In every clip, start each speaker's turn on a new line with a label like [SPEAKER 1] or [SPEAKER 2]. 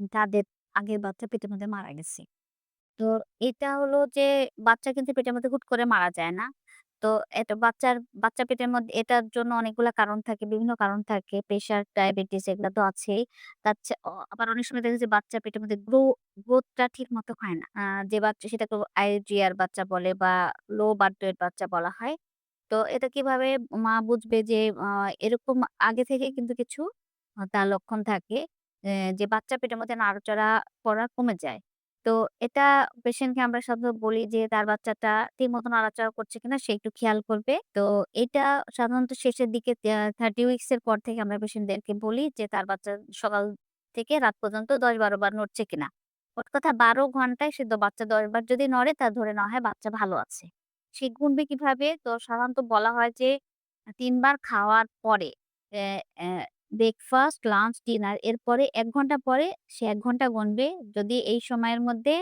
[SPEAKER 1] তাদের আগের বাচ্চা পেটের মধ্যে মারা গেছে। তো এটা হলো যে বাচ্চা কিন্তু পেটের মধ্যে হুট করে মারা যায় না। তো এটা বাচ্চা পেটের মধ্যে এটার জন্য অনেকগুলা কারণ থাকে, বিভিন্ন কারণ থাকে। প্রেশার, ডায়াবেটিস এগুলা তো আছেই। আবার অনেক সময় দেখা যায় বাচ্চা পেটের মধ্যে গ্রোথটা ঠিক মতো হয় না। যে বাচ্চা সেটাকে আইজিআর বাচ্চা বলে বা লো বার্থ ওয়েট বাচ্চা বলা হয়। তো এটা কিভাবে মা বুঝবে যে আ এরকম আগে থেকে কিন্তু কিছু তার লক্ষণ থাকে যে বাচ্চা পেটের মধ্যে নাড়াচাড়া করা কমে যায়। তো এটা পেশেন্টকে আমরা সাধারণত বলি যে তার বাচ্চাটা ঠিকমতো নাড়াচাড়া করছে কিনা সে একটু খেয়াল করবে। তো এটা সাধারণত শেষের দিকে 30 উইকস এর পর থেকে আমরা পেশেন্টদেরকে বলি যে তার বাচ্চা সকাল থেকে রাত পর্যন্ত ১০-১২ বার নড়ছে কিনা। মোট কথা ১২ ঘন্টায় সে বাচ্চা ১০ বার যদি নড়ে তা ধরে নেওয়া হয় বাচ্চা ভালো আছে। সে গুনবে কিভাবে? তো সাধারণত বলা হয় যে ৩ বার খাওয়ার পরে অ্যা অ্যা ব্রেকফাস্ট, লাঞ্চ, ডিনার এরপরে ১ ঘন্টা পরে সে ১ ঘন্টা গুনবে। যদি এই সময়ের মধ্যে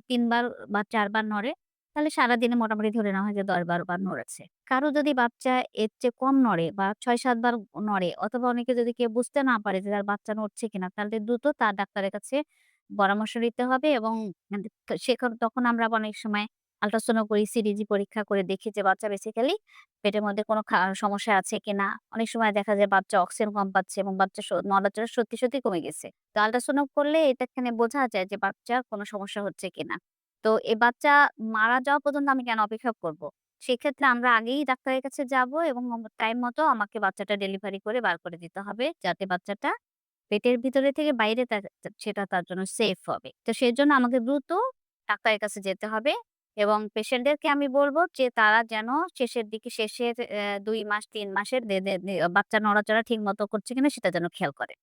[SPEAKER 1] ৩ বার বা ৪ বার নড়ে, তাহলে সারাদিনে মোটামুটি ধরে নেওয়া হয় যে ১০-১২ বার নড়েছে। কারো যদি বাচ্চা এর চেয়ে কম নড়ে বা ৬-৭ বার নড়ে অথবা অনেকে যদি কেউ বুঝতে না পারে যে তার বাচ্চা নড়ছে কিনা, তাহলে দ্রুত তার ডাক্তারের কাছে পরামর্শ নিতে হবে এবং তখন আমরা আবার অনেক সময় আল্ট্রাসাউন্ড করি, সিরিজি পরীক্ষা করে দেখি যে বাচ্চা বেসিক্যালি পেটের মধ্যে কোনো সমস্যা আছে কিনা। অনেক সময় দেখা যায় বাচ্চা অক্সিজেন কম পাচ্ছে এবং বাচ্চা নড়াচড়া সত্যি কমে গেছে। তো আল্ট্রাসাউন্ড করলে এখানে বোঝা যায় যে বাচ্চার কোনো সমস্যা হচ্ছে কিনা। তো এই বাচ্চা মারা যাওয়া পর্যন্ত আমি কেন অপেক্ষা করব? সেক্ষেত্রে আমরা আগেই ডাক্তারের কাছে যাব এবং টাইম মতো আমাকে বাচ্চাটা ডেলিভারি করে বার করে দিতে হবে। যাতে বাচ্চাটা পেটের ভিতরে থেকে বাইরে সেটা তার জন্য সেফ হবে। তো সেজন্য আমাকে দ্রুত ডাক্তারের কাছে যেতে হবে এবং পেশেন্টদেরকে আমি বলব যে তারা যেন শেষের ২ মাস ৩ মাসের দে দে দে বাচ্চা নড়াচড়া ঠিক মতো করছে কিনা সেটা যেন খেয়াল করে।